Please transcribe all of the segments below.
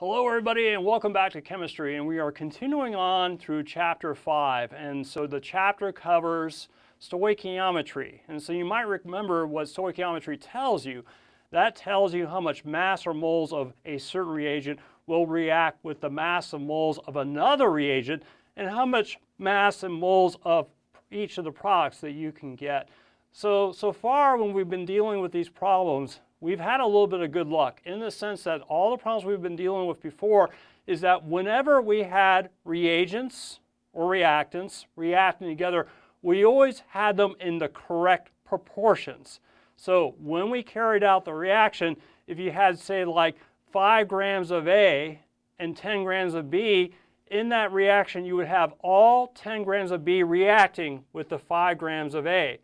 Hello everybody and welcome back to chemistry, and we are continuing on through chapter 5, and so the chapter covers stoichiometry. And so you might remember what stoichiometry tells you. That tells you how much mass or moles of a certain reagent will react with the mass of moles of another reagent, and how much mass and moles of each of the products that you can get. So far when we've been dealing with these problems, we've had a little bit of good luck in the sense that all the problems we've been dealing with before is that whenever we had reagents or reactants reacting together, we always had them in the correct proportions. So when we carried out the reaction, if you had, say, like 5 grams of A and 10 grams of B, in that reaction you would have all 10 grams of B reacting with the 5 grams of A.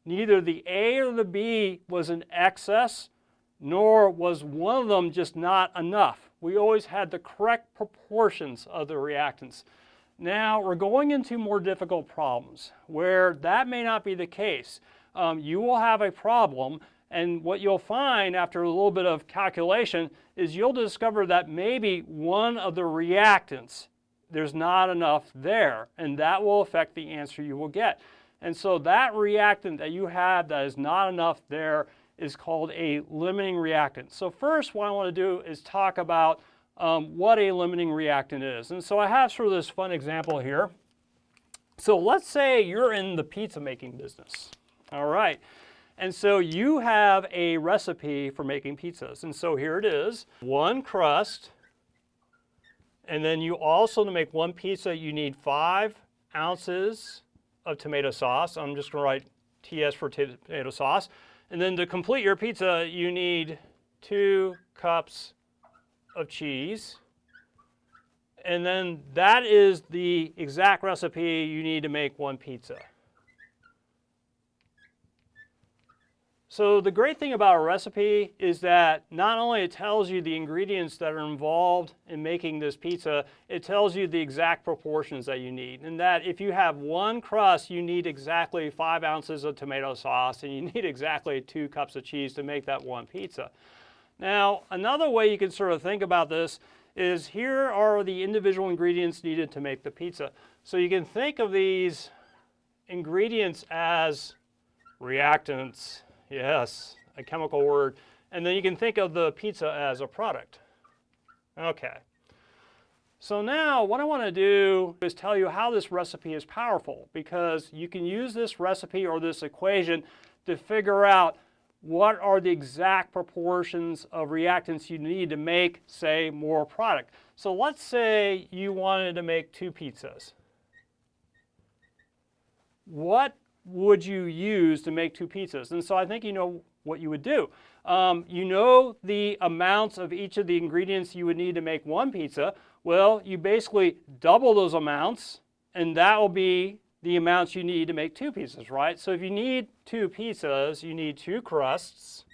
Neither the A or the B was in excess, nor was one of them just not enough. We always had the correct proportions of the reactants. Now we're going into more difficult problems where that may not be the case. You will have a problem, and what you'll find after a little bit of calculation is you'll discover that maybe one of the reactants, there's not enough there, and that will affect the answer you will get. And so that reactant that you have that is not enough there is called a limiting reactant. So first what I want to do is talk about what a limiting reactant is. And so I have sort of this fun example here. So let's say you're in the pizza making business. All right. And so you have a recipe for making pizzas. And so here it is, 1 crust. And then you also, to make 1 pizza, you need 5 ounces of tomato sauce. I'm just going to write TS for tomato sauce. And then to complete your pizza, you need 2 cups of cheese. And then that is the exact recipe you need to make 1 pizza. So the great thing about a recipe is that not only it tells you the ingredients that are involved in making this pizza, it tells you the exact proportions that you need. And that if you have 1 crust, you need exactly 5 ounces of tomato sauce, and you need exactly 2 cups of cheese to make that 1 pizza. Now, another way you can sort of think about this is here are the individual ingredients needed to make the pizza. So you can think of these ingredients as reactants. Yes, a chemical word. And then you can think of the pizza as a product. Okay. So now what I want to do is tell you how this recipe is powerful, because you can use this recipe or this equation to figure out what are the exact proportions of reactants you need to make, say, more product. So let's say you wanted to make 2 pizzas. What would you use to make 2 pizzas? And so I think you know what you would do. You know the amounts of each of the ingredients you would need to make 1 pizza. Well, you basically double those amounts, and that will be the amounts you need to make 2 pizzas, right? So if you need 2 pizzas, you need 2 crusts,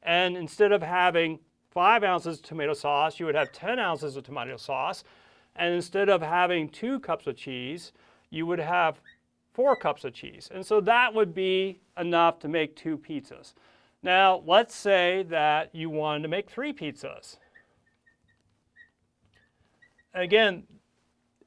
and instead of having 5 ounces of tomato sauce, you would have 10 ounces of tomato sauce, and instead of having 2 cups of cheese, you would have 4 cups of cheese. And so that would be enough to make 2 pizzas. Now, let's say that you wanted to make 3 pizzas. Again,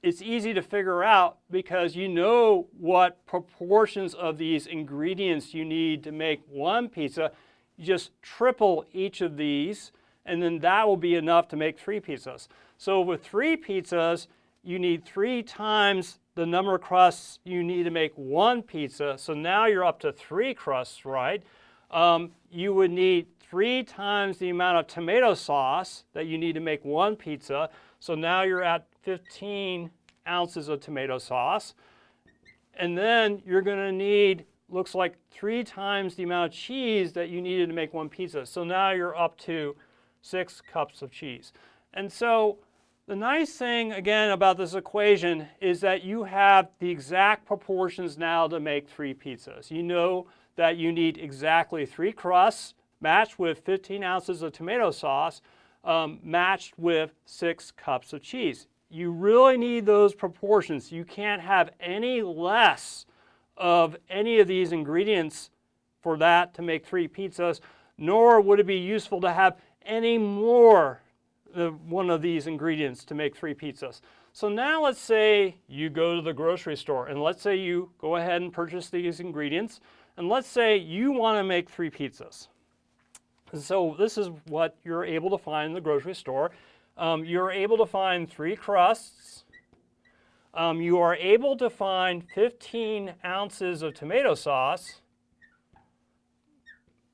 it's easy to figure out because you know what proportions of these ingredients you need to make 1 pizza. You just triple each of these, and then that will be enough to make 3 pizzas. So with 3 pizzas, you need 3 times the number of crusts you need to make 1 pizza. So now you're up to 3 crusts, right? You would need 3 times the amount of tomato sauce that you need to make 1 pizza. So now you're at 15 ounces of tomato sauce. And then you're going to need, looks like 3 times the amount of cheese that you needed to make 1 pizza. So now you're up to 6 cups of cheese. And so the nice thing, again, about this equation is that you have the exact proportions now to make 3 pizzas. You know that you need exactly 3 crusts matched with 15 ounces of tomato sauce matched with 6 cups of cheese. You really need those proportions. You can't have any less of any of these ingredients for that to make 3 pizzas, nor would it be useful to have any more one of these ingredients to make 3 pizzas. So now let's say you go to the grocery store, and let's say you go ahead and purchase these ingredients, and let's say you want to make 3 pizzas. And so this is what you're able to find in the grocery store. You're able to find 3 crusts. You are able to find 15 ounces of tomato sauce,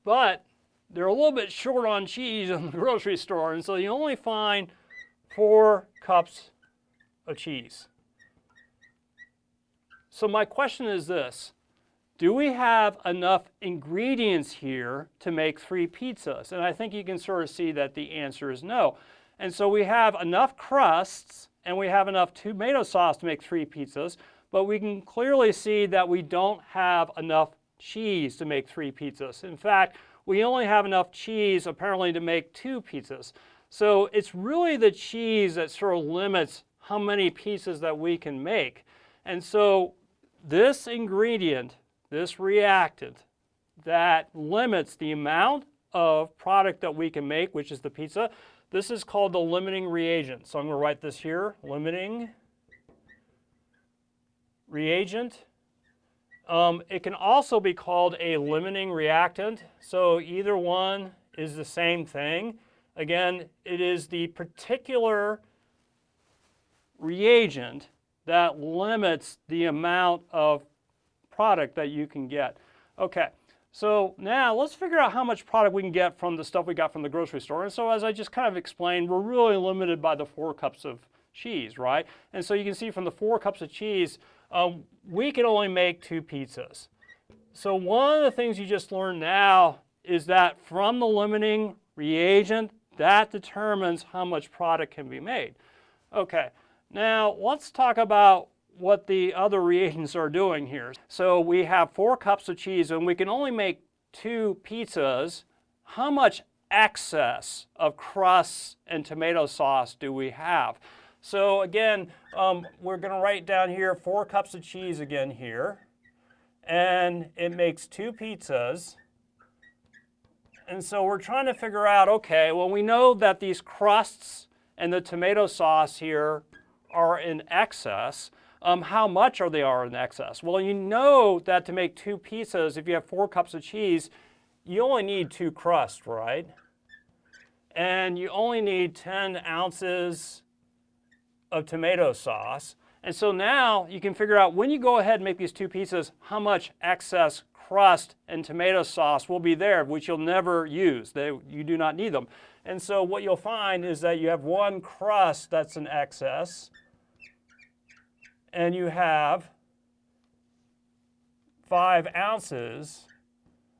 but they're a little bit short on cheese in the grocery store, and so you only find 4 cups of cheese. So my question is this: do we have enough ingredients here to make 3 pizzas? And I think you can sort of see that the answer is no. And so we have enough crusts and we have enough tomato sauce to make 3 pizzas, but we can clearly see that we don't have enough cheese to make 3 pizzas. In fact, we only have enough cheese apparently to make 2 pizzas. So it's really the cheese that sort of limits how many pizzas that we can make. And so this ingredient, this reactant that limits the amount of product that we can make, which is the pizza, this is called the limiting reagent. So I'm going to write this here, limiting reagent. It can also be called a limiting reactant. So either one is the same thing. Again, it is the particular reagent that limits the amount of product that you can get. Okay, so now let's figure out how much product we can get from the stuff we got from the grocery store. And so as I just kind of explained, we're really limited by the 4 cups of cheese, right? And so you can see from the 4 cups of cheese, we can only make 2 pizzas. So one of the things you just learned now is that from the limiting reagent, that determines how much product can be made. Okay, now let's talk about what the other reagents are doing here. So we have 4 cups of cheese and we can only make 2 pizzas. How much excess of crusts and tomato sauce do we have? So again, we're going to write down here 4 cups of cheese again here, and it makes 2 pizzas. And so we're trying to figure out, okay, well, we know that these crusts and the tomato sauce here are in excess. How much are they in excess? Well, you know that to make 2 pizzas, if you have 4 cups of cheese, you only need 2 crusts, right? And you only need 10 ounces of tomato sauce. And so now you can figure out, when you go ahead and make these 2 pizzas, how much excess crust and tomato sauce will be there, which you'll never use. You do not need them. And so what you'll find is that you have 1 crust that's in excess, and you have 5 ounces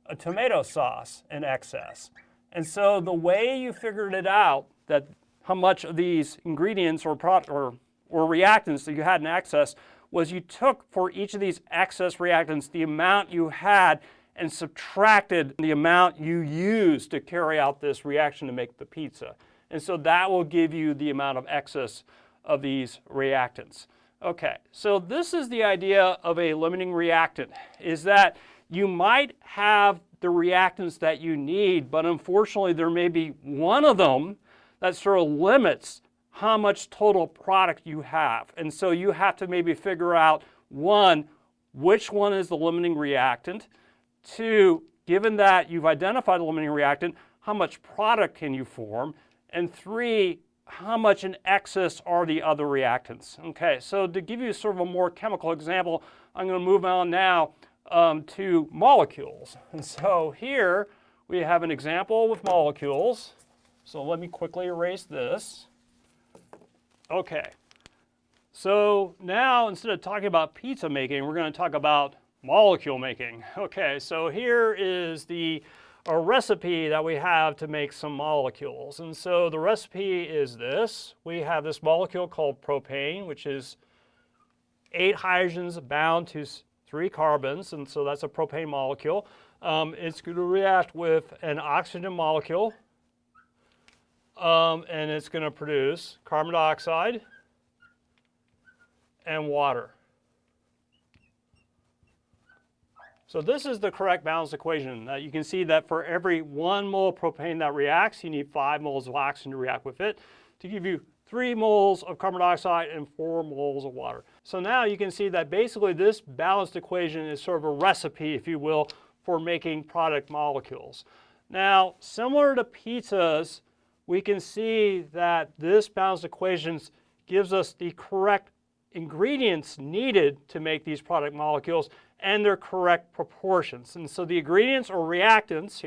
of tomato sauce in excess. And so the way you figured it out, that how much of these ingredients or reactants that you had in excess, was you took for each of these excess reactants the amount you had and subtracted the amount you used to carry out this reaction to make the pizza. And so that will give you the amount of excess of these reactants. Okay, so this is the idea of a limiting reactant, is that you might have the reactants that you need, but unfortunately there may be one of them that sort of limits how much total product you have. And so you have to maybe figure out, 1, which one is the limiting reactant, 2, given that you've identified the limiting reactant, how much product can you form, and 3, how much in excess are the other reactants. Okay, so to give you sort of a more chemical example, I'm going to move on now to molecules. And so here we have an example with molecules. So let me quickly erase this. Okay, so now instead of talking about pizza making, we're going to talk about molecule making. Okay, so here is a recipe that we have to make some molecules. And so the recipe is this. We have this molecule called propane, which is 8 hydrogens bound to 3 carbons, and so that's a propane molecule. It's going to react with an oxygen molecule, and it's going to produce carbon dioxide and water. So this is the correct balanced equation. You can see that for every 1 mole of propane that reacts, you need 5 moles of oxygen to react with it. to give you 3 moles of carbon dioxide and 4 moles of water. So now you can see that basically this balanced equation is sort of a recipe, if you will, for making product molecules. Now, similar to pizzas, we can see that this balanced equation gives us the correct ingredients needed to make these product molecules and their correct proportions. And so the ingredients or reactants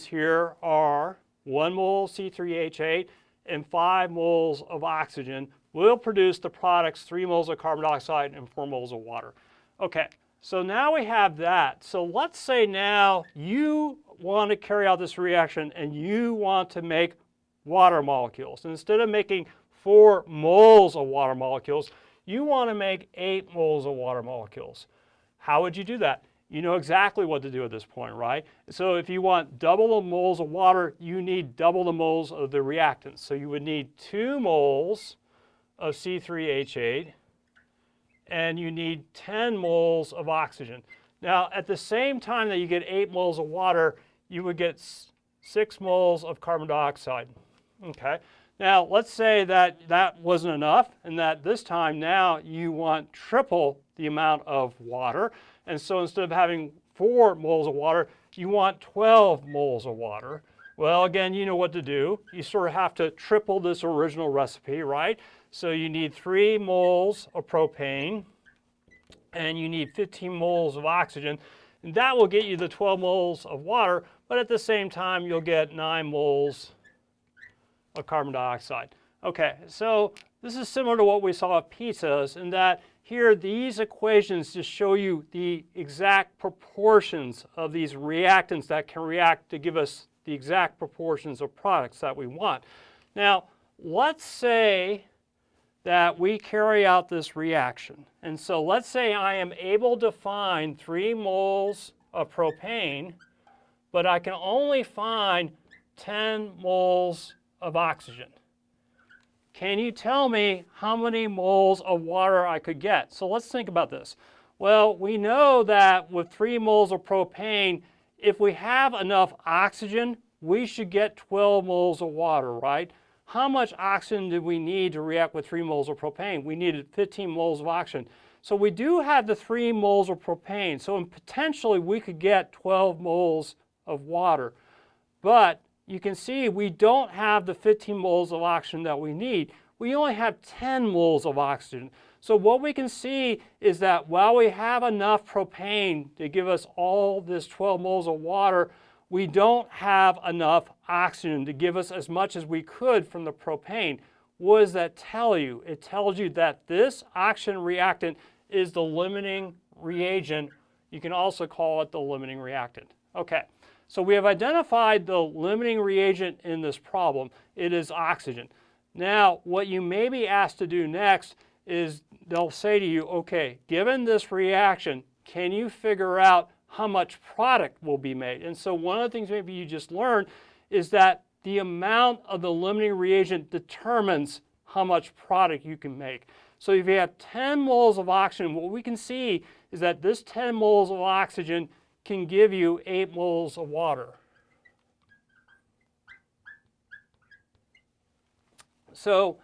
here are 1 mole C3H8 and 5 moles of oxygen will produce the products 3 moles of carbon dioxide and 4 moles of water. Okay, so now we have that. So let's say now you want to carry out this reaction and you want to make water molecules. Instead of making 4 moles of water molecules, you want to make 8 moles of water molecules. How would you do that? You know exactly what to do at this point, right? So if you want double the moles of water, you need double the moles of the reactants. So you would need 2 moles of C3H8 and you need 10 moles of oxygen. Now, at the same time that you get 8 moles of water, you would get 6 moles of carbon dioxide. Okay. Now, let's say that that wasn't enough and that this time now you want triple the amount of water. And so instead of having 4 moles of water, you want 12 moles of water. Well, again, you know what to do. You sort of have to triple this original recipe, right? So you need 3 moles of propane and you need 15 moles of oxygen. And that will get you the 12 moles of water, but at the same time, you'll get 9 moles of carbon dioxide. Okay, so this is similar to what we saw at pizzas in that here these equations just show you the exact proportions of these reactants that can react to give us the exact proportions of products that we want. Now, let's say that we carry out this reaction. And so let's say I am able to find 3 moles of propane, but I can only find 10 moles of oxygen. Can you tell me how many moles of water I could get? So let's think about this. Well, we know that with 3 moles of propane, if we have enough oxygen, we should get 12 moles of water, right? How much oxygen did we need to react with 3 moles of propane? We needed 15 moles of oxygen. So we do have the 3 moles of propane. So potentially we could get 12 moles of water. But you can see we don't have the 15 moles of oxygen that we need. We only have 10 moles of oxygen. So what we can see is that while we have enough propane to give us all this 12 moles of water, we don't have enough oxygen to give us as much as we could from the propane. What does that tell you? It tells you that this oxygen reactant is the limiting reagent. You can also call it the limiting reactant. Okay. So we have identified the limiting reagent in this problem. It is oxygen. Now, what you may be asked to do next is they'll say to you, okay, given this reaction, can you figure out how much product will be made? And so one of the things maybe you just learned is that the amount of the limiting reagent determines how much product you can make. So if you have 10 moles of oxygen, what we can see is that this 10 moles of oxygen can give you 8 moles of water. So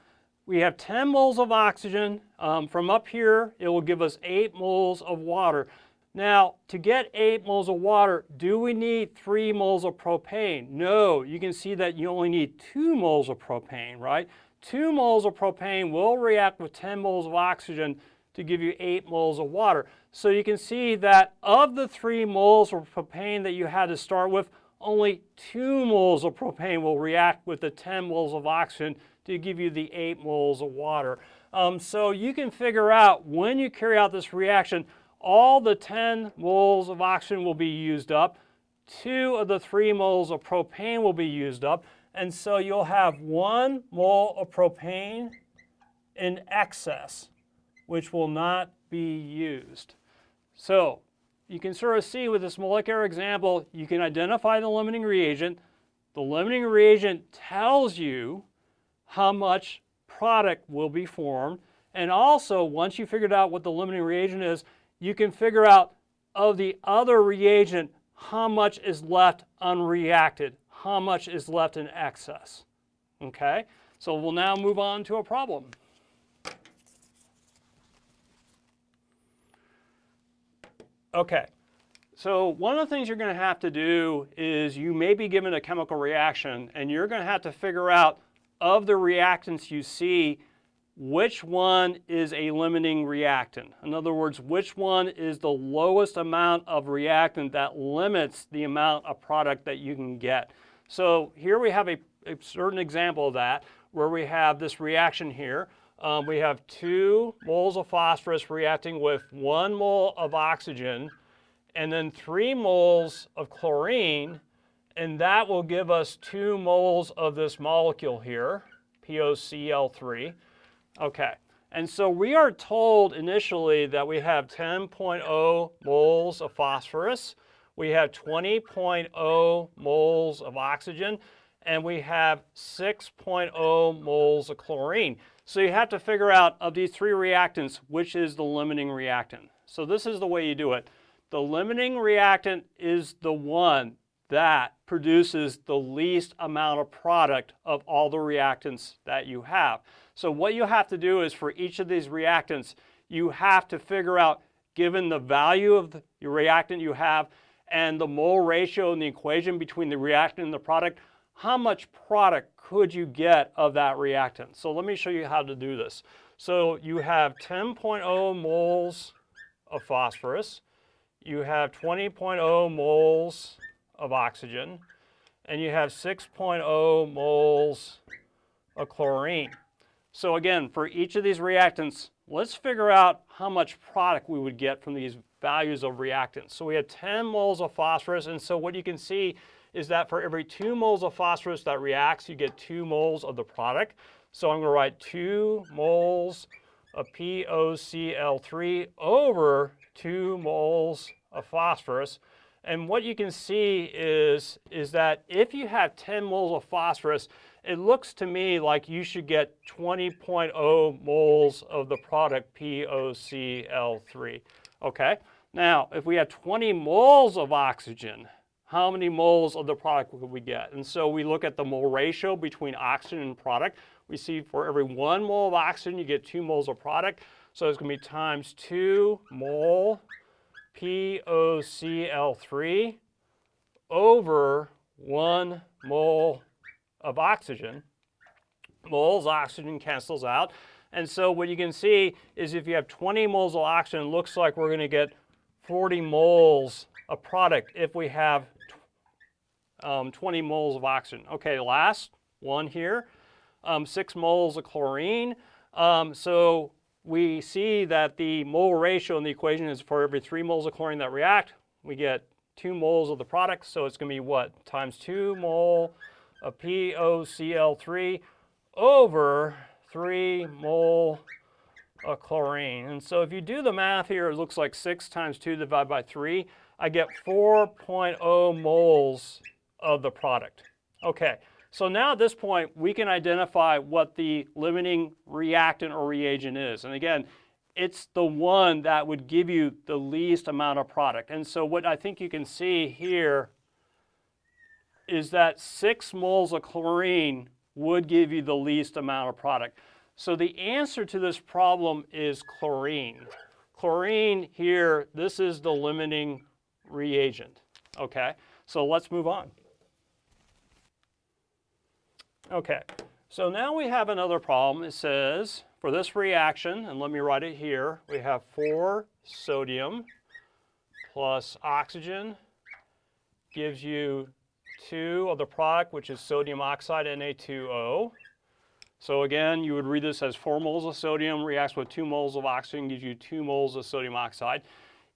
we have 10 moles of oxygen. From up here, it will give us 8 moles of water. Now, to get 8 moles of water, do we need 3 moles of propane? No, you can see that you only need 2 moles of propane, right? 2 moles of propane will react with 10 moles of oxygen to give you 8 moles of water. So you can see that of the 3 moles of propane that you had to start with, only 2 moles of propane will react with the 10 moles of oxygen to give you the 8 moles of water. So you can figure out when you carry out this reaction, all the 10 moles of oxygen will be used up, 2 of the 3 moles of propane will be used up, and so you'll have 1 mole of propane in excess, which will not be used. So you can sort of see with this molecular example, you can identify the limiting reagent. The limiting reagent tells you how much product will be formed, And also, once you figured out what the limiting reagent is, you can figure out of the other reagent how much is left unreacted, how much is left in excess. Okay? So we'll now move on to a problem. Okay. So one of the things you're going to have to do is you may be given a chemical reaction, and you're going to have to figure out of the reactants you see, which one is a limiting reactant. In other words, which one is the lowest amount of reactant that limits the amount of product that you can get. So here we have a certain example of that, where we have this reaction here. We have 2 moles of phosphorus reacting with 1 mole of oxygen, and then 3 moles of chlorine, and that will give us 2 moles of this molecule here, POCl3. Okay, and so we are told initially that we have 10.0 moles of phosphorus, we have 20.0 moles of oxygen, and we have 6.0 moles of chlorine. So you have to figure out of these 3 reactants, which is the limiting reactant. So this is the way you do it. The limiting reactant is the one that produces the least amount of product of all the reactants that you have. So what you have to do is for each of these reactants, you have to figure out, given the value of the reactant you have and the mole ratio in the equation between the reactant and the product, how much product could you get of that reactant? So let me show you how to do this. So you have 10.0 moles of phosphorus, you have 20.0 moles of oxygen, and you have 6.0 moles of chlorine. So again, for each of these reactants, let's figure out how much product we would get from these values of reactants. So we have 10 moles of phosphorus, and so what you can see is that for every 2 moles of phosphorus that reacts, you get 2 moles of the product. So I'm going to write 2 moles of POCl3 over 2 moles of phosphorus. And what you can see is that if you have 10 moles of phosphorus, it looks to me like you should get 20.0 moles of the product POCl3. Okay? Now, if we had 20 moles of oxygen, how many moles of the product could we get? And so we look at the mole ratio between oxygen and product. We see for every 1 mole of oxygen, you get 2 moles of product. So it's going to be times 2 mole POCl3 over 1 mole of oxygen. Moles, oxygen cancels out. And so what you can see is if you have 20 moles of oxygen, it looks like we're going to get 40 moles of product if we have 20 moles of oxygen. Okay, last one here, 6 moles of chlorine. So we see that the mole ratio in the equation is for every 3 moles of chlorine that react, we get 2 moles of the product. So it's going to be what? Times 2 mole of POCl3 over 3 mole of chlorine. And so if you do the math here, it looks like 6 times 2 divided by 3. I get 4.0 moles of the product. Okay, so now at this point, we can identify what the limiting reactant or reagent is. And again, it's the one that would give you the least amount of product. And so what I think you can see here is that 6 moles of chlorine would give you the least amount of product. So the answer to this problem is chlorine. Chlorine here, this is the limiting reagent. Okay, so let's move on. Okay, so now we have another problem. It says, for this reaction, and let me write it here, we have 4 sodium plus oxygen gives you 2 of the product, which is sodium oxide, Na2O. So again, you would read this as 4 moles of sodium reacts with 2 moles of oxygen, gives you 2 moles of sodium oxide.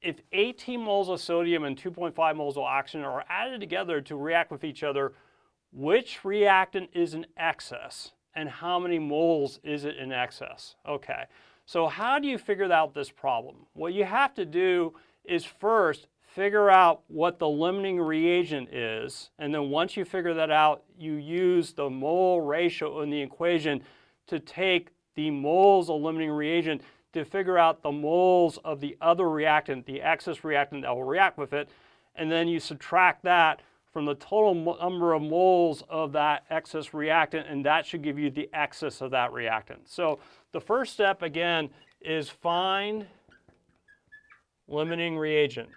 If 18 moles of sodium and 2.5 moles of oxygen are added together to react with each other, which reactant is in excess and how many moles is it in excess? Okay, so how do you figure out this problem? What you have to do is first figure out what the limiting reagent is, and then once you figure that out, you use the mole ratio in the equation to take the moles of limiting reagent to figure out the moles of the other reactant, the excess reactant that will react with it, and then you subtract that from the total number of moles of that excess reactant, and that should give you the excess of that reactant. So the first step, again, is find limiting reagent.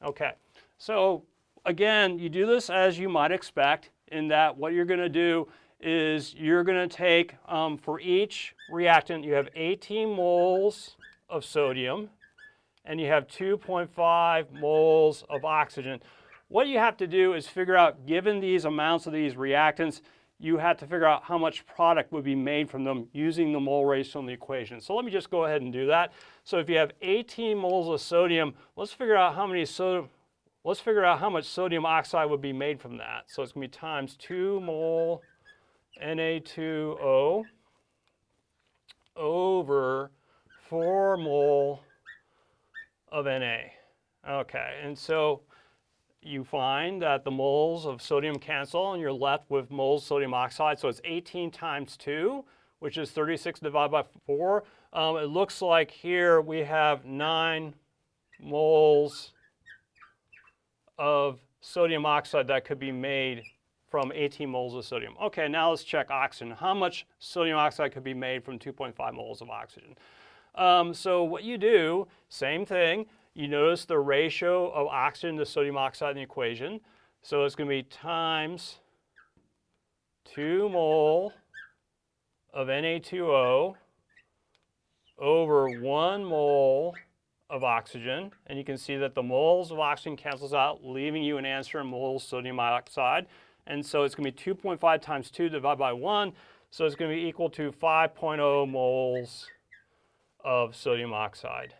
Okay, so again, you do this as you might expect, in that what you're going to do is you're going to take, for each reactant, you have 18 moles of sodium, and you have 2.5 moles of oxygen. What you have to do is figure out, given these amounts of these reactants, you have to figure out how much product would be made from them using the mole ratio in the equation. So let me just go ahead and do that. So if you have 18 moles of sodium, let's figure out how much sodium oxide would be made from that. So it's going to be times 2 mole Na2O over 4 mole of Na. Okay, and so you find that the moles of sodium cancel and you're left with moles of sodium oxide. So it's 18 times 2, which is 36 divided by 4. It looks like here we have 9 moles of sodium oxide that could be made from 18 moles of sodium. Okay, now let's check oxygen. How much sodium oxide could be made from 2.5 moles of oxygen? So what you do, same thing, you notice the ratio of oxygen to sodium oxide in the equation. So it's going to be times 2 mole of Na2O over 1 mole of oxygen. And you can see that the moles of oxygen cancels out, leaving you an answer in moles of sodium oxide. And so it's going to be 2.5 times 2 divided by 1. So it's going to be equal to 5.0 moles of sodium oxide.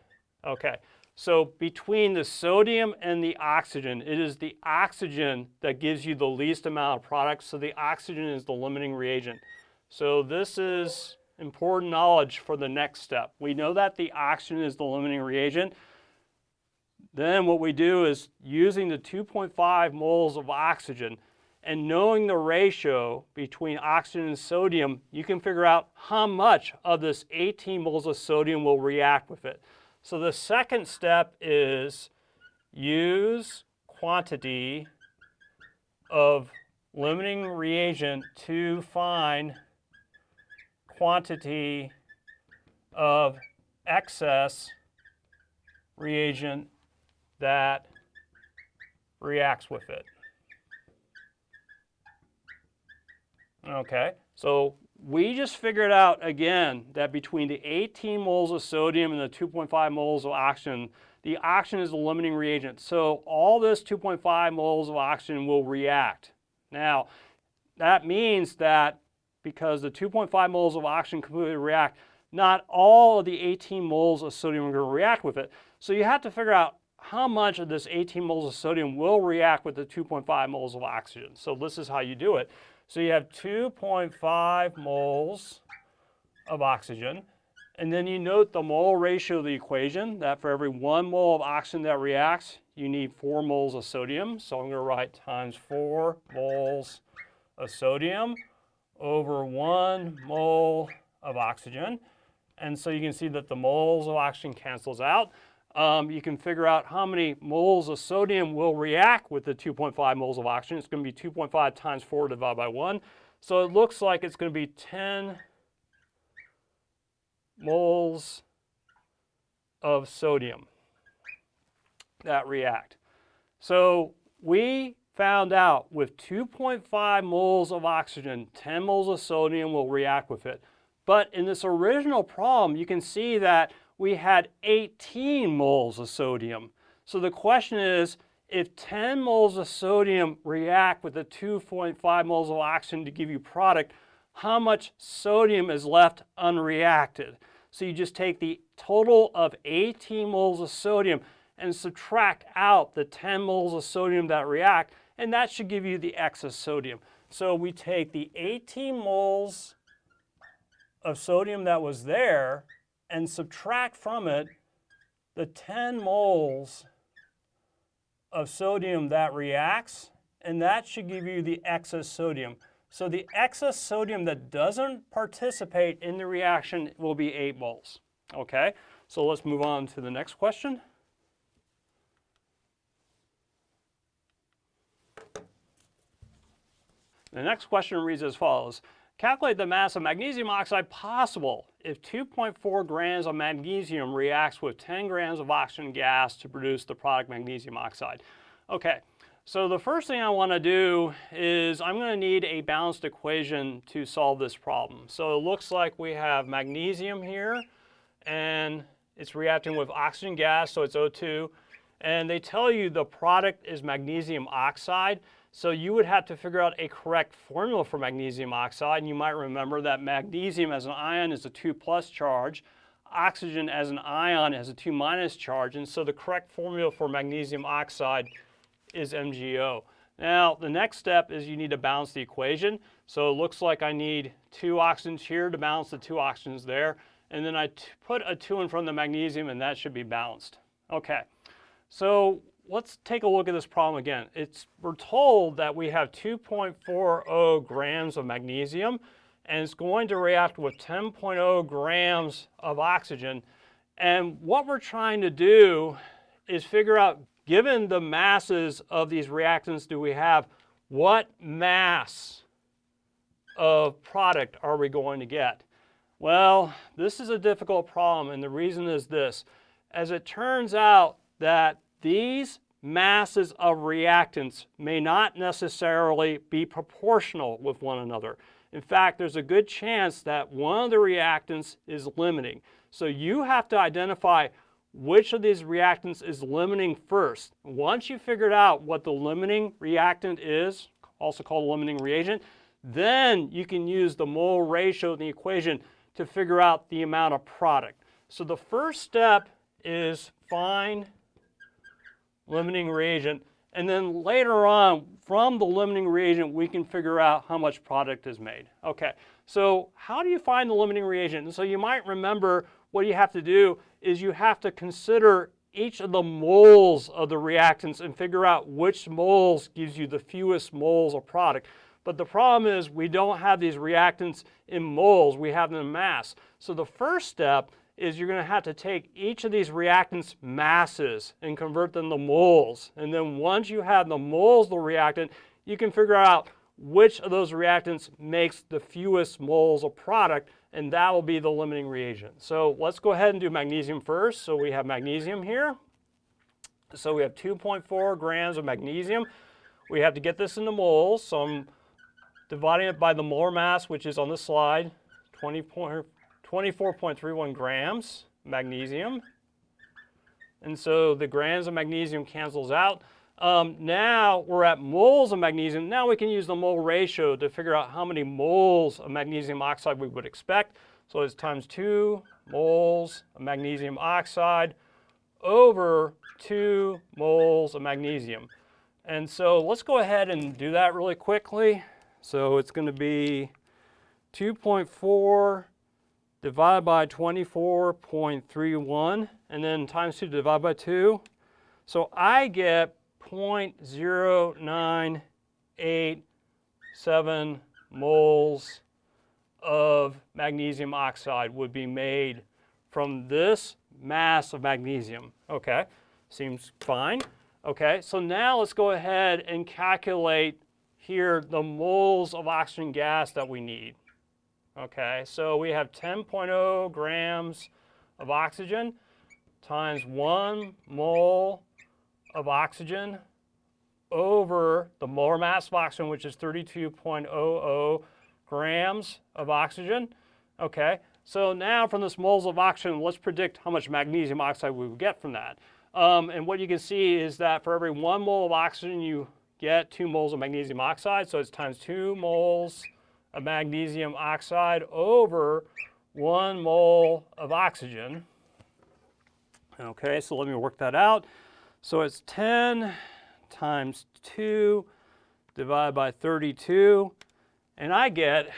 Okay. So between the sodium and the oxygen, it is the oxygen that gives you the least amount of product. So the oxygen is the limiting reagent. So this is important knowledge for the next step. We know that the oxygen is the limiting reagent. Then what we do is, using the 2.5 moles of oxygen and knowing the ratio between oxygen and sodium, you can figure out how much of this 18 moles of sodium will react with it. So the second step is use quantity of limiting reagent to find quantity of excess reagent that reacts with it. Okay, so we just figured out again that between the 18 moles of sodium and the 2.5 moles of oxygen, the oxygen is the limiting reagent. So all this 2.5 moles of oxygen will react. Now, that means that because the 2.5 moles of oxygen completely react, not all of the 18 moles of sodium are going to react with it. So you have to figure out how much of this 18 moles of sodium will react with the 2.5 moles of oxygen. So this is how you do it. So you have 2.5 moles of oxygen, and then you note the mole ratio of the equation, that for every 1 mole of oxygen that reacts, you need 4 moles of sodium. So I'm going to write times 4 moles of sodium over 1 mole of oxygen. And so you can see that the moles of oxygen cancels out. You can figure out how many moles of sodium will react with the 2.5 moles of oxygen. It's going to be 2.5 times 4 divided by 1. So it looks like it's going to be 10 moles of sodium that react. So we found out with 2.5 moles of oxygen, 10 moles of sodium will react with it. But in this original problem, you can see that we had 18 moles of sodium. So the question is, if 10 moles of sodium react with the 2.5 moles of oxygen to give you product, how much sodium is left unreacted? So you just take the total of 18 moles of sodium and subtract out the 10 moles of sodium that react, and that should give you the excess sodium. So we take the 18 moles of sodium that was there and subtract from it the 10 moles of sodium that reacts, and that should give you the excess sodium. So the excess sodium that doesn't participate in the reaction will be 8 moles. Okay, so let's move on to the next question. The next question reads as follows. Calculate the mass of magnesium oxide possible if 2.4 grams of magnesium reacts with 10 grams of oxygen gas to produce the product magnesium oxide. Okay, so the first thing I want to do is I'm going to need a balanced equation to solve this problem. So it looks like we have magnesium here, and it's reacting with oxygen gas, so it's O2. And they tell you the product is magnesium oxide. So you would have to figure out a correct formula for magnesium oxide. And you might remember that magnesium as an ion is a 2+ charge. Oxygen as an ion has a 2- charge. And so the correct formula for magnesium oxide is MgO. Now, the next step is you need to balance the equation. So it looks like I need 2 oxygens here to balance the 2 oxygens there. And then I put a 2 in front of the magnesium, and that should be balanced. Okay, so let's take a look at this problem again. We're told that we have 2.40 grams of magnesium, and it's going to react with 10.0 grams of oxygen. And what we're trying to do is figure out, given the masses of these reactants do we have, what mass of product are we going to get? Well, this is a difficult problem, and the reason is this. As it turns out that these masses of reactants may not necessarily be proportional with one another. In fact, there's a good chance that one of the reactants is limiting. So you have to identify which of these reactants is limiting first. Once you figured out what the limiting reactant is, also called a limiting reagent, then you can use the mole ratio in the equation to figure out the amount of product. So the first step is find limiting reagent, and then later on, from the limiting reagent, we can figure out how much product is made. Okay, so how do you find the limiting reagent? And so you might remember what you have to do is you have to consider each of the moles of the reactants and figure out which moles gives you the fewest moles of product. But the problem is we don't have these reactants in moles, we have them in mass. So the first step is you're going to have to take each of these reactants' masses and convert them to moles. And then once you have the moles of the reactant, you can figure out which of those reactants makes the fewest moles of product, and that will be the limiting reagent. So let's go ahead and do magnesium first. So we have magnesium here. So we have 2.4 grams of magnesium. We have to get this into moles, so I'm dividing it by the molar mass, which is on the slide, 24.31 grams magnesium. And so the grams of magnesium cancels out. Now we're at moles of magnesium. Now we can use the mole ratio to figure out how many moles of magnesium oxide we would expect. So it's times 2 moles of magnesium oxide over 2 moles of magnesium. And so let's go ahead and do that really quickly. So it's going to be 2.4 divided by 24.31, and then times 2 divided by 2. So I get 0.0987 moles of magnesium oxide would be made from this mass of magnesium. Okay, seems fine. Okay, so now let's go ahead and calculate here the moles of oxygen gas that we need. Okay, so we have 10.0 grams of oxygen times 1 mole of oxygen over the molar mass of oxygen, which is 32.00 grams of oxygen. Okay, so now from this moles of oxygen, let's predict how much magnesium oxide we would get from that. And what you can see is that for every 1 mole of oxygen, you get 2 moles of magnesium oxide. So it's times 2 moles of magnesium oxide over 1 mole of oxygen. Okay, so let me work that out. So it's 10 times 2 divided by 32, and I get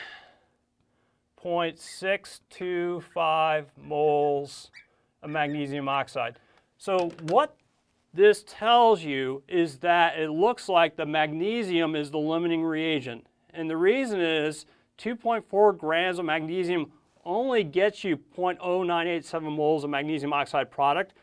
0.625 moles of magnesium oxide. So what this tells you is that it looks like the magnesium is the limiting reagent. And the reason is 2.4 grams of magnesium only gets you 0.0987 moles of magnesium oxide product.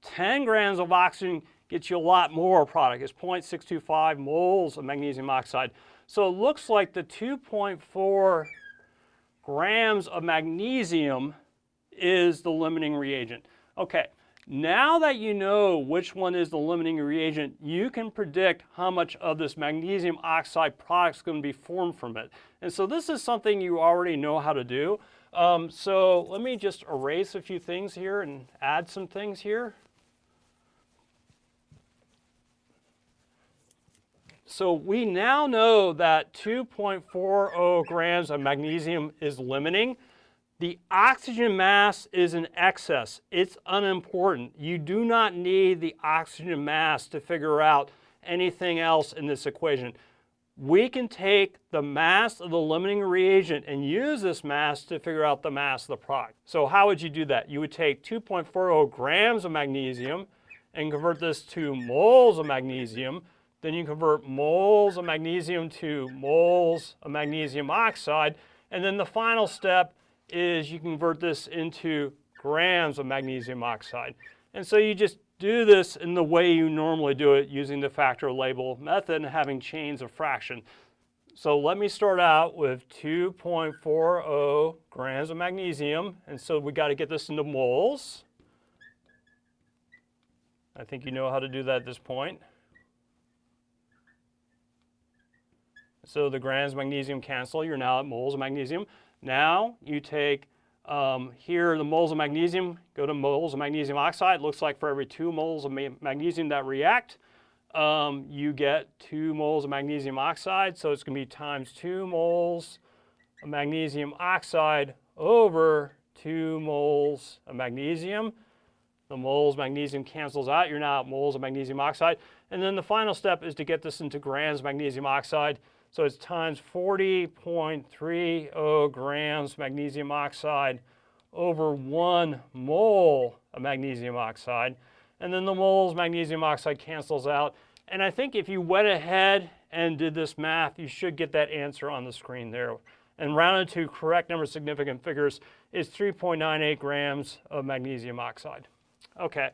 10 grams of oxygen gets you a lot more product. It's 0.625 moles of magnesium oxide. So it looks like the 2.4 grams of magnesium is the limiting reagent. Okay, now that you know which one is the limiting reagent, you can predict how much of this magnesium oxide product is going to be formed from it. And so this is something you already know how to do. So let me just erase a few things here and add some things here. So we now know that 2.40 grams of magnesium is limiting. The oxygen mass is in excess. It's unimportant. You do not need the oxygen mass to figure out anything else in this equation. We can take the mass of the limiting reagent and use this mass to figure out the mass of the product. So how would you do that? You would take 2.40 grams of magnesium and convert this to moles of magnesium. Then you convert moles of magnesium to moles of magnesium oxide. And then the final step is you convert this into grams of magnesium oxide. And so you just do this in the way you normally do it, using the factor label method and having chains of fraction. So let me start out with 2.40 grams of magnesium. And so we got to get this into moles. I think you know how to do that at this point. So the grams of magnesium cancel. You're now at moles of magnesium. Now you take here the moles of magnesium, go to moles of magnesium oxide. It looks like for every 2 moles of magnesium that react, you get 2 moles of magnesium oxide. So it's going to be times 2 moles of magnesium oxide over 2 moles of magnesium. The moles of magnesium cancels out. You're now at moles of magnesium oxide. And then the final step is to get this into grams of magnesium oxide. So it's times 40.30 grams magnesium oxide over 1 mole of magnesium oxide. And then the moles magnesium oxide cancels out. And I think if you went ahead and did this math, you should get that answer on the screen there. And rounded to correct number of significant figures is 3.98 grams of magnesium oxide. Okay,